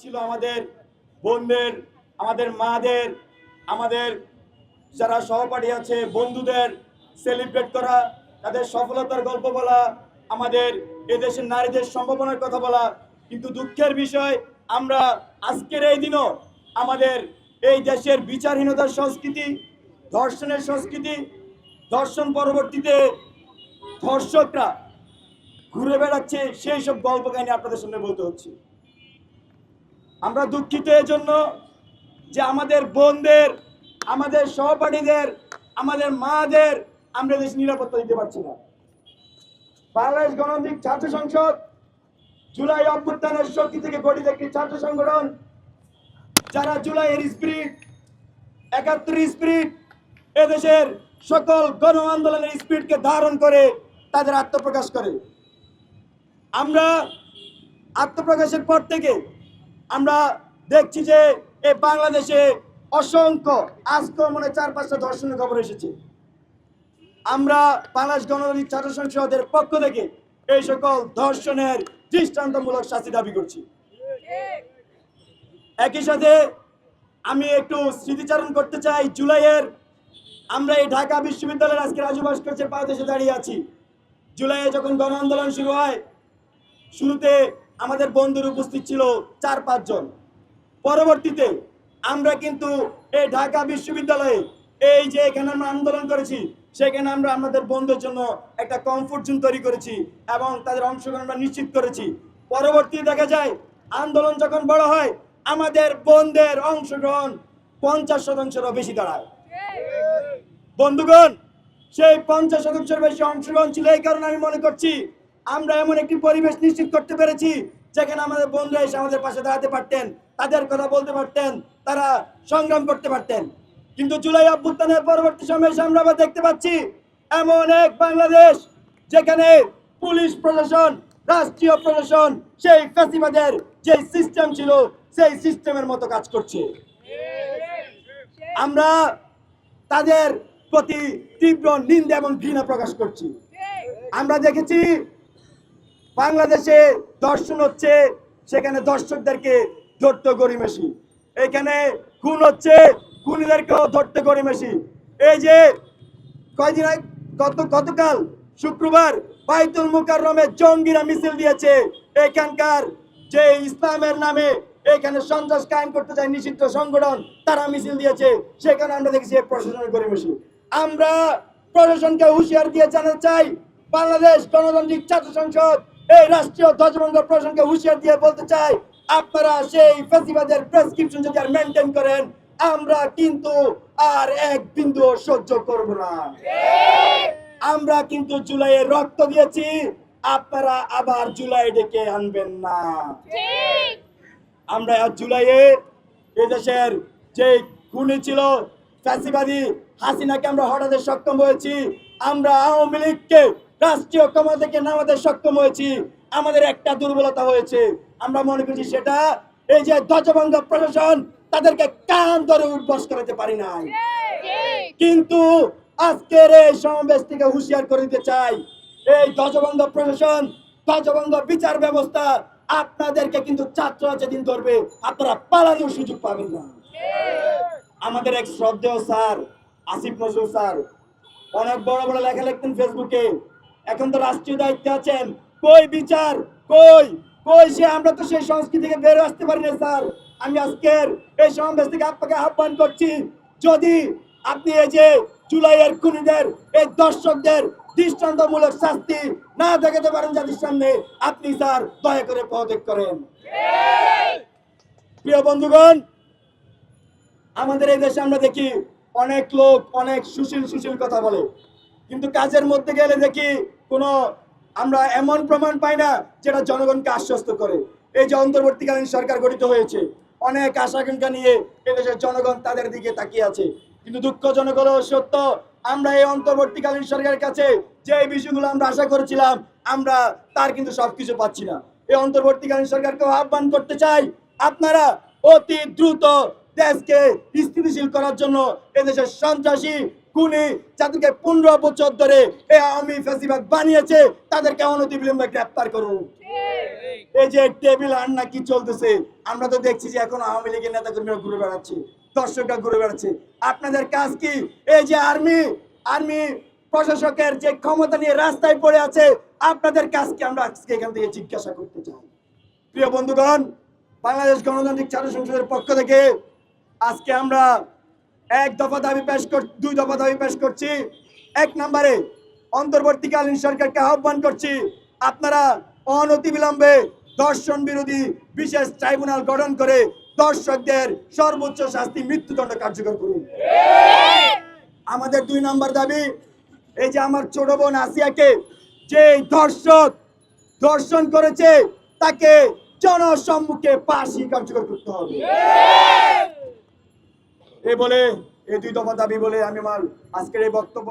ছিল আমাদের বোনদের, আমাদের মাদের, আমাদের যারা সহপাঠী আছে বন্ধুদের সেলিব্রেট করা, তাদের সফলতার গল্প বলা, আমাদের এদেশের নারীদের সম্ভাবনার কথা বলা। কিন্তু দুঃখের বিষয়, আমরা আজকের এই দিনও আমাদের এই দেশের বিচারহীনতার সংস্কৃতি, ধর্ষণের সংস্কৃতি, ধর্ষণ পরবর্তীতে ধর্ষকরা ঘুরে বেড়াচ্ছে, সেই সব গল্প কাহিনী আপনাদের সামনে বলতে হচ্ছে। আমরা দুঃখিত এজন্য যে আমাদের বোনদের, আমাদের সহপাঠীদের, আমাদের মাদের আমরা দেশ নিরাপত্তা দিতে পারছি না। বাংলাদেশ গণতান্ত্রিক ছাত্র সংসদ জুলাই অভ্যুত্থানের শক্তি থেকে গঠিত একটি ছাত্র সংগঠন, যারা জুলাইয়ের স্পিরিট, ৭১ স্পিরিট, এদেশের সকল গণ আন্দোলনের স্পিরিটকে ধারণ করে তাদের আত্মপ্রকাশ করে। আমরা আত্মপ্রকাশের পর থেকে আমরা দেখছি যে এই বাংলাদেশে অসংখ্য, আজকেও মনে ৪-৫টা ধর্ষণের খবর এসেছে। আমরা বাংলাদেশ গণতান্ত্রিক ছাত্র সংসদের পক্ষ থেকে এই সকল ধর্ষণের দৃষ্টান্তমূলক শাস্তি দাবি করছি। একই সাথে আমি একটু স্মৃতিচারণ করতে চাই জুলাইয়ের। আমরা এই ঢাকা বিশ্ববিদ্যালয়ের আজকে রাজু ভাস্কর্যের পাদদেশে দাঁড়িয়ে আছি। জুলাইয়ে যখন গণ আন্দোলন শুরু হয়, শুরুতে আমাদের বন্ধুর উপস্থিত ছিল ৪-৫ জন। পরবর্তীতে আমরা কিন্তু এই ঢাকা বিশ্ববিদ্যালয়ে এই যে এখানে আমরা আন্দোলন করেছি, সেখানে আমরা আমাদের বন্ধুদের জন্য একটা কমফোর্ট জোন তৈরি করেছি এবং তাদের অংশগ্রহণ আমরা নিশ্চিত করেছি। পরবর্তীতে দেখা যায় আন্দোলন যখন বড় হয়, আমাদের বন্ধুদের অংশগ্রহণ ৫০% বেশি দাঁড়ায়। বন্ধুগণ, সেই ৫০% বেশি অংশগ্রহণ ছিল এই কারণে আমি মনে করছি আমরা এমন একটি পরিবেশ নিশ্চিত করতে পেরেছি যেখানে আমাদের বন্ধুরা এসে আমাদের পাশে দাঁড়াতে পারতেন, তাদের কথা বলতে পারতেন, তারা সংগ্রাম করতে পারতেন। কিন্তু জুলাই অভ্যুত্থানের পরবর্তী সময়ে আমরা আবার দেখতে পাচ্ছি এমন এক বাংলাদেশ যেখানে পুলিশ প্রশাসন, রাষ্ট্রীয় প্রশাসন সেই ফ্যাসিবাদের যে সিস্টেম ছিল সেই সিস্টেমের মতো কাজ করছে। আমরা তাদের প্রতি তীব্র নিন্দা এবং ঘৃণা প্রকাশ করছি। আমরা দেখেছি বাংলাদেশে ধর্ষণ হচ্ছে, সেখানে দর্শকদেরকে ধরতে গরিমেশি, এখানে খুন হচ্ছে, খুনিদেরকেও ধরতে গরিমেশি। এই যে কয়দিন আগে, গতকাল শুক্রবার বাইতুল মুকাররমে জঙ্গিরা মিছিল দিয়েছে, এখানকার যে ইসলামের নামে এখানে সন্ত্রাস কায়েম করতে চায় নিষিদ্ধ সংগঠন, তারা মিছিল দিয়েছে, সেখানে আমরা দেখেছি প্রশাসনের গরিমেশি। আমরা প্রশাসনকে হুঁশিয়ার দিয়ে জানাতে চাই, বাংলাদেশ গণতান্ত্রিক ছাত্র সংসদ এই রাষ্ট্রীয় ধ্বজভঙ্গ প্রশাসনকে হুঁশিয়ার দিয়ে বলতে চাই, আপনারা সেই ফ্যাসিবাদের প্রেসক্রিপশন যদি আর মেনটেন করেন, আমরা কিন্তু আর এক বিন্দু সহ্য করব না। আমরা কিন্তু জুলাইয়ে রক্ত দিয়েছি, আপনারা আবার জুলাই ডেকে আনবেন না। আমরা জুলাইয়ে এদেশের যে খুনি ছিল ফ্যাসিবাদী হাসিনাকে আমরা হঠাতে সক্ষম হয়েছি, আমরা আওয়ামী লীগকে রাষ্ট্রীয় ক্ষমতা থেকে নামাতে সক্ষম হয়েছি। আমাদের একটা দুর্বলতা হয়েছে, আমরা মনে করছি সেটা এই যে ধ্বজভঙ্গ প্রশাসন, তাদেরকে কান ধরে উঠবস করাতে পারি নাই। কিন্তু আজকের এই সমাবেশ থেকে হুঁশিয়ার করে দিতে চাই, এই ধ্বজভঙ্গ প্রশাসন, ধ্বজভঙ্গ বিচার ব্যবস্থা আপনাদেরকে কিন্তু ছাত্ররা যেদিন ধরবে আপনারা পালানোর সুযোগ পাবেন না। আমাদের এক শ্রদ্ধেয় স্যার আসিফ নজরুল স্যার অনেক বড় বড় লেখা লিখতেন ফেসবুকে, এখন তো রাষ্ট্রীয় দায়িত্বে আছেন, কই বিচার, কই কই সে? আমরা তো সেই সংস্কৃতি থেকে বের আসতে পারি না স্যার। আমি আজকের এই সমাবেশ থেকে আপনাকে আহ্বান করছি, যদি আপনি এই যে জুলাইয়ের খুনিদের, এই দর্শকদের দৃষ্টান্তমূলক শাস্তি না দেখাতে পারেন জাতির সামনে, আপনি স্যার দয়া করে পদত্যাগ করেন। প্রিয় বন্ধুগণ, আমাদের এই দেশে আমরা দেখি অনেক লোক অনেক সুশীল কথা বলে, কিন্তু কাজের মধ্যে গেলে দেখি কোনো আমরা এমন প্রমাণ পাই না যেটা জনগণকে আশ্বস্ত করে। এই যে অন্তর্বর্তীকালীন সরকার গঠিত হয়েছে, অনেক আশা আকাঙ্ক্ষা নিয়ে এদেশের জনগণ তাদের দিকে তাকিয়ে আছে, কিন্তু দুঃখজনক হলো সত্য, আমরা এই অন্তর্বর্তীকালীন সরকারের কাছে যে বিষয়গুলো আমরা আশা করেছিলাম আমরা তার কিন্তু সবকিছু পাচ্ছি না। এই অন্তর্বর্তীকালীন সরকারকে আহ্বান করতে চাই, আপনারা অতি দ্রুত দেশকে স্থিতিশীল করার জন্য এদেশের সন্ত্রাসী খুনি, যাদেরকে 15 বছর ধরে এই আওয়ামী ফ্যাসিবাদ বানিয়েছে, তাদেরকে অনতিবিলম্বে গ্রেফতার করুন। এই যে টেবিল আন্না কি চলতেছে, আমরা তো দেখছি যে এখন আওয়ামী লীগের নেতা কর্মীরা ঘুরে বেড়াচ্ছে, দর্শকরা ঘুরে বেড়াচ্ছে। আপনাদের কাজ কি? এই যে আর্মি প্রশাসকের যে ক্ষমতা নিয়ে রাস্তায় পড়ে আছে, আপনাদের কাজ কি? আমরা আজকে এখান থেকে জিজ্ঞাসা করতে চাই। প্রিয় বন্ধুগণ, বাংলাদেশ গণতান্ত্রিক ছাত্র সংসদের পক্ষ থেকে আজকে আমরা দুই দফা দাবি পেশ করছি। 1 নম্বরে অন্তর্বর্তীকালীন সরকারকে আহ্বান করছি, আপনারা অনতিবিলম্বে ধর্ষণ বিরোধী বিশেষ ট্রাইব্যুনাল গঠন করে দর্শকদের সর্বোচ্চ শাস্তি মৃত্যুদণ্ড কার্যকর করুন। আমাদের 2 নম্বর দাবি, এই যে আমার ছোট বোন আসিয়াকে যে ধর্ষণ করেছে, তাকে জনসম্মুখে ফাঁসি কার্যকর করতে হবে। এই 2 দফা দাবি বলে আমি আমার আজকের এই বক্তব্য